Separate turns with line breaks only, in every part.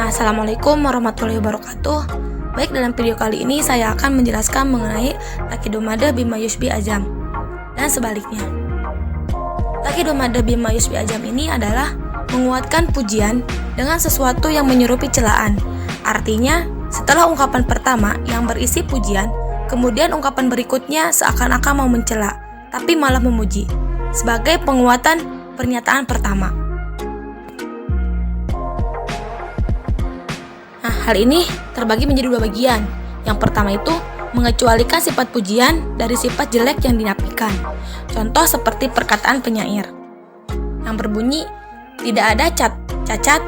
Assalamualaikum warahmatullahi wabarakatuh. Baik, dalam video kali ini saya akan menjelaskan mengenai takidomada bima yushbi ajam dan sebaliknya. Takidomada bima yushbi ajam ini adalah menguatkan pujian dengan sesuatu yang menyerupi celaan. Artinya, setelah ungkapan pertama yang berisi pujian, kemudian ungkapan berikutnya seakan-akan mau mencela, tapi malah memuji, sebagai penguatan pernyataan pertama. Nah, hal ini terbagi menjadi dua bagian. Yang pertama itu mengecualikan sifat pujian dari sifat jelek yang dinafikan. Contoh seperti perkataan penyair yang berbunyi, tidak ada cacat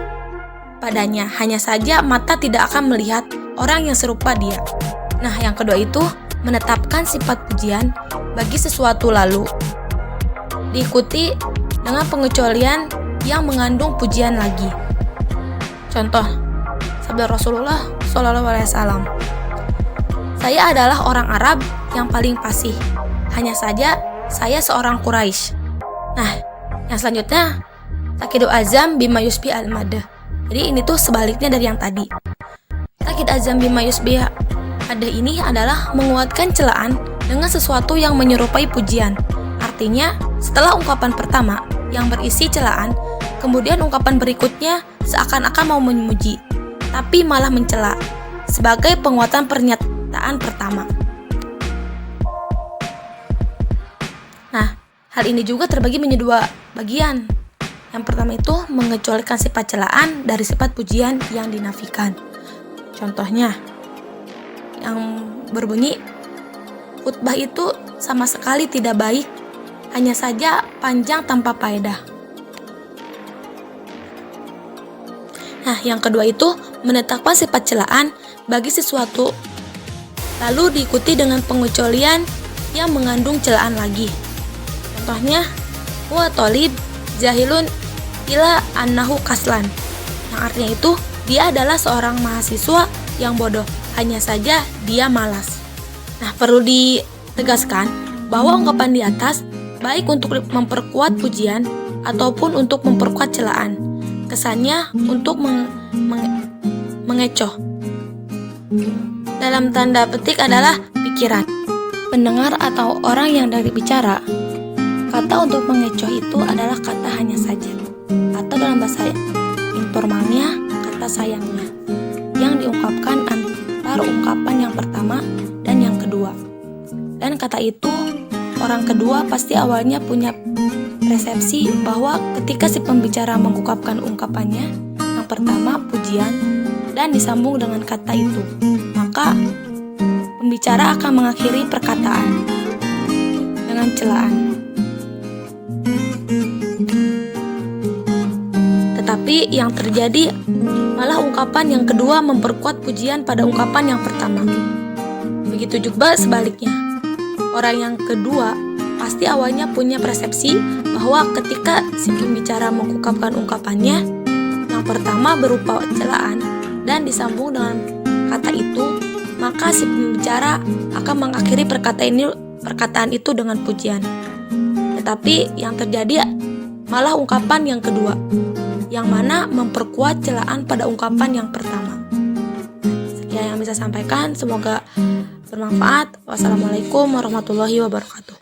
padanya, hanya saja mata tidak akan melihat orang yang serupa dia. Nah, yang kedua itu menetapkan sifat pujian bagi sesuatu lalu diikuti dengan pengecualian yang mengandung pujian lagi. Contoh sabda Rasulullah SAW, saya adalah orang Arab yang paling fasih, hanya saja saya seorang Quraisy. Nah, yang selanjutnya takidu azam bima yushbi al-madah. Jadi ini tuh sebaliknya dari yang tadi. Takid azam bima yushbi ada ini adalah menguatkan celaan dengan sesuatu yang menyerupai pujian. Artinya, setelah ungkapan pertama yang berisi celaan, kemudian ungkapan berikutnya seakan-akan mau memuji, tapi malah mencela, sebagai penguatan pernyataan pertama. Nah, hal ini juga terbagi menjadi dua bagian. Yang pertama itu mengecualikan sifat celaan dari sifat pujian yang dinafikan. Contohnya, yang berbunyi, khutbah itu sama sekali tidak baik, hanya saja panjang tanpa faedah. Nah, yang kedua itu menetapkan sifat celaan bagi sesuatu, lalu diikuti dengan pengecualian yang mengandung celaan lagi. Contohnya, huwa thalib jahilun ila annahu kaslan. Yang artinya itu, dia adalah seorang mahasiswa yang bodoh, hanya saja dia malas. Nah, perlu ditegaskan bahwa ungkapan di atas baik untuk memperkuat pujian ataupun untuk memperkuat celaan. Kesannya untuk mengecoh. Dalam tanda petik adalah pikiran pendengar atau orang yang dari bicara. Kata untuk mengecoh itu adalah kata hanya saja, atau dalam bahasa informalnya kata sayangnya, yang diungkapkan antara ungkapan yang pertama dan yang kedua. Dan kata itu orang kedua pasti awalnya punya persepsi bahwa ketika si pembicara mengungkapkan ungkapannya yang pertama pujian dan disambung dengan kata itu, maka pembicara akan mengakhiri perkataan dengan celaan. Tetapi yang terjadi malah ungkapan yang kedua memperkuat pujian pada ungkapan yang pertama. Begitu juga sebaliknya. Orang yang kedua pasti awalnya punya persepsi bahwa ketika si pembicara mengungkapkan ungkapannya yang pertama berupa celaan dan disambung dengan kata itu, maka si pembicara akan mengakhiri perkataan itu dengan pujian. Tetapi yang terjadi malah ungkapan yang kedua, yang mana memperkuat celaan pada ungkapan yang pertama. Sekian yang bisa sampaikan, semoga bermanfaat. Wassalamualaikum warahmatullahi wabarakatuh.